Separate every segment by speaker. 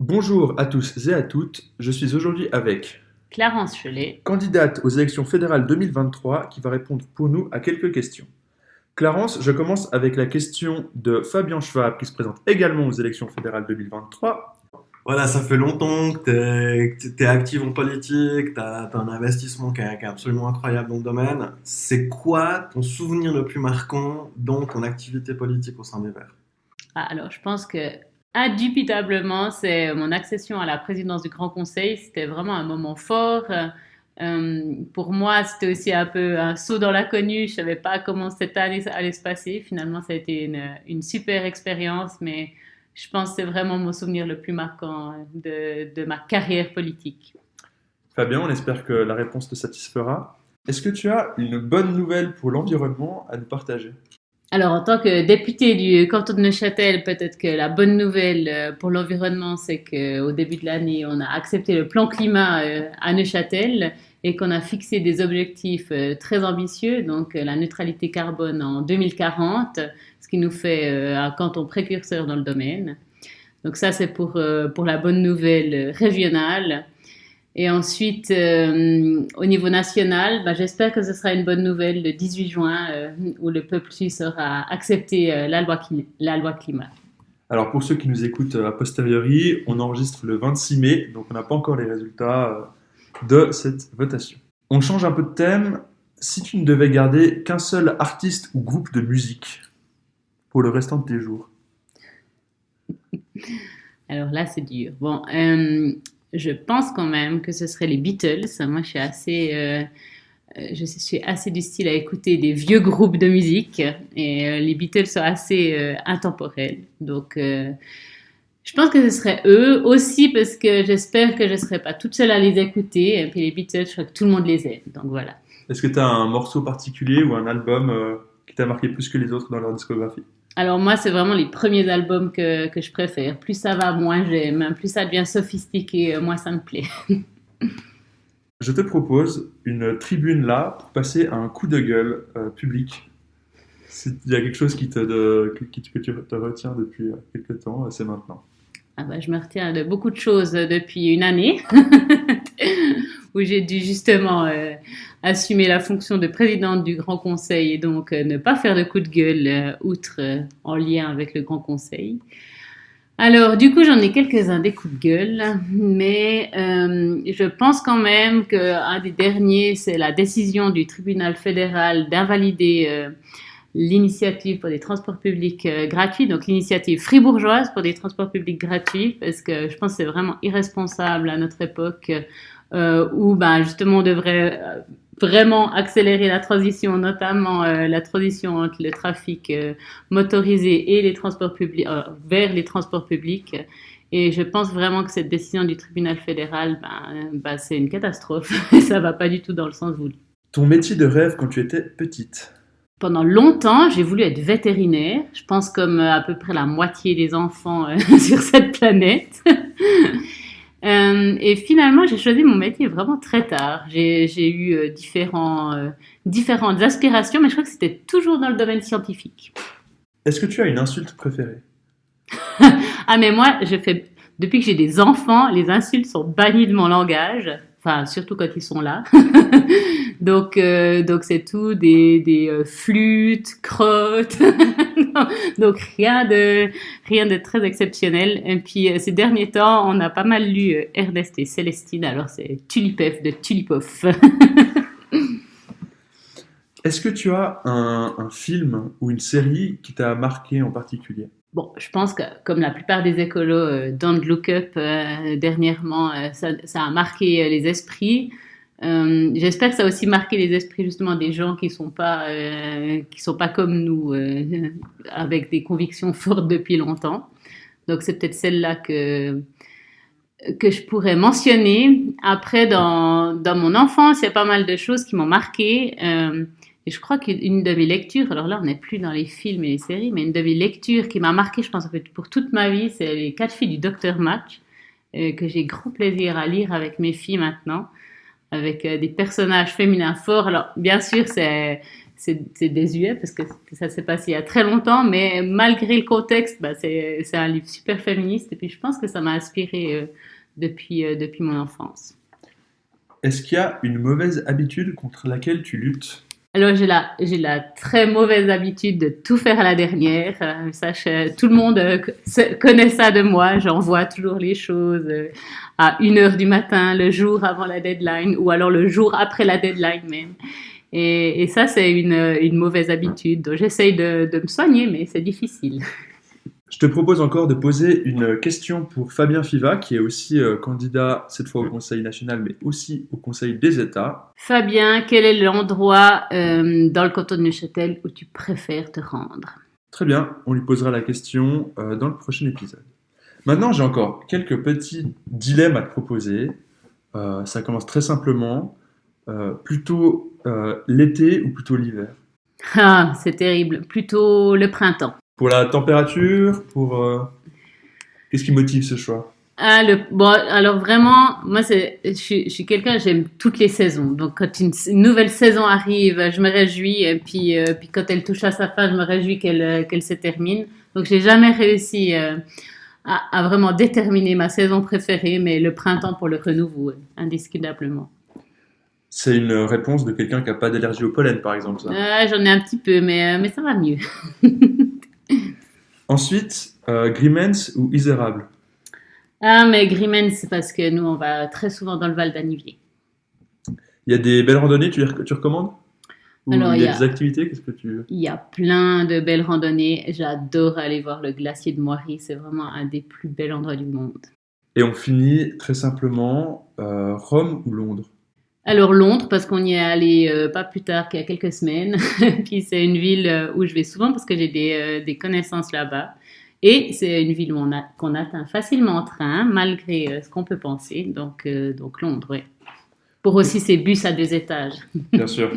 Speaker 1: Bonjour à tous et à toutes, je suis aujourd'hui avec
Speaker 2: Clarence Chollet.
Speaker 1: candidate aux élections fédérales 2023 qui va répondre pour nous à quelques questions. Clarence, je commence avec la question de Fabien Schwab qui se présente également aux élections fédérales 2023.
Speaker 3: Voilà, ça fait longtemps que t'es active en politique, t'as un investissement qui est absolument incroyable dans le domaine. C'est quoi ton souvenir le plus marquant dans ton activité politique au sein des Verts?
Speaker 2: Alors, je pense que indubitablement, c'est mon accession à la présidence du Grand Conseil. C'était vraiment un moment fort. Pour moi, c'était aussi un peu un saut dans l'inconnu. Je savais pas comment cette année allait se passer. Finalement, ça a été une super expérience, mais je pense que c'est vraiment mon souvenir le plus marquant de ma carrière politique.
Speaker 1: Fabien, on espère que la réponse te satisfera. Est-ce que tu as une bonne nouvelle pour l'environnement à nous partager?
Speaker 2: Alors, en tant que députée du canton de Neuchâtel, peut-être que la bonne nouvelle pour l'environnement, c'est qu'au début de l'année, on a accepté le plan climat à Neuchâtel et qu'on a fixé des objectifs très ambitieux, donc la neutralité carbone en 2040, ce qui nous fait un canton précurseur dans le domaine. Donc ça, c'est pour la bonne nouvelle régionale. Et ensuite, au niveau national, j'espère que ce sera une bonne nouvelle le 18 juin où le peuple suisse aura accepté la loi climat.
Speaker 1: Alors pour ceux qui nous écoutent a posteriori, on enregistre le 26 mai, donc on n'a pas encore les résultats de cette votation. On change un peu de thème. Si tu ne devais garder qu'un seul artiste ou groupe de musique pour le restant de tes jours.
Speaker 2: Alors là, c'est dur. Bon, je pense quand même que ce serait les Beatles. Moi, je suis assez du style à écouter des vieux groupes de musique et les Beatles sont assez intemporels. Donc, je pense que ce serait eux aussi parce que j'espère que je ne serai pas toute seule à les écouter. Et puis les Beatles, je crois que tout le monde les aime. Donc voilà.
Speaker 1: Est-ce que tu as un morceau particulier ou un album qui t'a marqué plus que les autres dans leur discographie?
Speaker 2: Alors moi, c'est vraiment les premiers albums que je préfère. Plus ça va, moins j'aime. Plus ça devient sophistiqué, moins ça me plaît.
Speaker 1: Je te propose une tribune là pour passer à un coup de gueule public. S'il y a quelque chose que tu te retiens depuis quelques temps, c'est maintenant.
Speaker 2: Je me retiens de beaucoup de choses depuis une année où j'ai dû justement assumer la fonction de présidente du Grand Conseil et donc ne pas faire de coup de gueule outre en lien avec le Grand Conseil. Alors, du coup, j'en ai quelques-uns des coups de gueule, mais je pense quand même qu'un des derniers, c'est la décision du tribunal fédéral d'invalider l'initiative pour des transports publics gratuits, donc l'initiative fribourgeoise pour des transports publics gratuits, parce que je pense que c'est vraiment irresponsable à notre époque où justement on devrait vraiment accélérer la transition, notamment la transition entre le trafic motorisé et les transports publics vers les transports publics. Et je pense vraiment que cette décision du tribunal fédéral, c'est une catastrophe. Ça va pas du tout dans le sens voulu.
Speaker 1: Ton métier de rêve quand tu étais petite?
Speaker 2: Pendant longtemps, j'ai voulu être vétérinaire. Je pense comme à peu près la moitié des enfants sur cette planète. Et finalement, j'ai choisi mon métier vraiment très tard. J'ai eu différentes aspirations, mais je crois que c'était toujours dans le domaine scientifique.
Speaker 1: Est-ce que tu as une insulte préférée?
Speaker 2: Mais moi, depuis que j'ai des enfants, les insultes sont bannies de mon langage. Enfin, surtout quand ils sont là. Donc c'est tout des flûtes, crottes. Donc rien de très exceptionnel. Et puis ces derniers temps, on a pas mal lu Ernest et Célestine. Alors c'est Tulipef de Tulipoff.
Speaker 1: Est-ce que tu as un film ou une série qui t'a marqué en particulier?
Speaker 2: Bon, je pense que comme la plupart des écolos, Don't Look Up dernièrement, ça a marqué les esprits. J'espère que ça a aussi marqué les esprits justement des gens qui sont pas comme nous, avec des convictions fortes depuis longtemps. Donc c'est peut-être celle-là que je pourrais mentionner. Après, dans mon enfance, il y a pas mal de choses qui m'ont marqué. Et je crois qu'une de mes lectures, alors là on n'est plus dans les films et les séries, mais une de mes lectures qui m'a marqué, je pense en fait pour toute ma vie, c'est Les 4 filles du Docteur Match, que j'ai grand plaisir à lire avec mes filles maintenant. avec des personnages féminins forts. Alors, bien sûr, c'est désuet parce que ça s'est passé il y a très longtemps, mais malgré le contexte, c'est un livre super féministe et puis je pense que ça m'a inspirée depuis mon enfance.
Speaker 1: Est-ce qu'il y a une mauvaise habitude contre laquelle tu luttes?
Speaker 2: Alors, j'ai la très mauvaise habitude de tout faire à la dernière. Tout le monde connaît ça de moi. J'envoie toujours les choses à 1h du matin, le jour avant la deadline, ou alors le jour après la deadline même. Et ça, c'est une mauvaise habitude. Donc, j'essaye de me soigner, mais c'est difficile.
Speaker 1: Je te propose encore de poser une question pour Fabien Fiva, qui est aussi candidat, cette fois au Conseil national, mais aussi au Conseil des États.
Speaker 2: Fabien, quel est l'endroit dans le canton de Neuchâtel où tu préfères te rendre?
Speaker 1: Très bien, on lui posera la question dans le prochain épisode. Maintenant, j'ai encore quelques petits dilemmes à te proposer. Ça commence très simplement. Plutôt l'été ou plutôt l'hiver?
Speaker 2: Ah, c'est terrible. Plutôt le printemps.
Speaker 1: Pour la température, qu'est-ce qui motive ce choix?
Speaker 2: Bon, alors vraiment, moi, je suis quelqu'un, j'aime toutes les saisons. Donc, quand une nouvelle saison arrive, je me réjouis. Et puis quand elle touche à sa fin, je me réjouis qu'elle se termine. Donc, j'ai jamais réussi à vraiment déterminer ma saison préférée, mais le printemps pour le renouveau, indiscutablement.
Speaker 1: C'est une réponse de quelqu'un qui n'a pas d'allergie au pollen, par exemple, ça.
Speaker 2: J'en ai un petit peu, mais ça va mieux.
Speaker 1: Ensuite, Grimmens ou Isérable?
Speaker 2: Ah, mais Grimmens, c'est parce que nous, on va très souvent dans le Val d'Anniviers.
Speaker 1: Il y a des belles randonnées, tu recommandes? Ou
Speaker 2: Alors,
Speaker 1: il y a des activités, qu'est-ce que tu...
Speaker 2: Il y a plein de belles randonnées. J'adore aller voir le glacier de Moiry. C'est vraiment un des plus bels endroits du monde.
Speaker 1: Et on finit très simplement, Rome ou Londres?
Speaker 2: Alors Londres, parce qu'on y est allé pas plus tard qu'il y a quelques semaines. Puis c'est une ville où je vais souvent parce que j'ai des connaissances là-bas. Et c'est une ville où qu'on atteint facilement en train, malgré ce qu'on peut penser. Donc Londres, oui. Pour aussi ces bus à 2 étages.
Speaker 1: Bien sûr.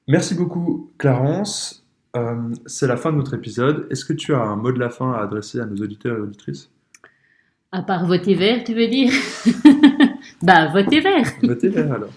Speaker 1: Merci beaucoup, Clarence. C'est la fin de notre épisode. Est-ce que tu as un mot de la fin à adresser à nos auditeurs et auditrices?
Speaker 2: À part voter vert, tu veux dire? Votez vert.
Speaker 1: Votez vert alors.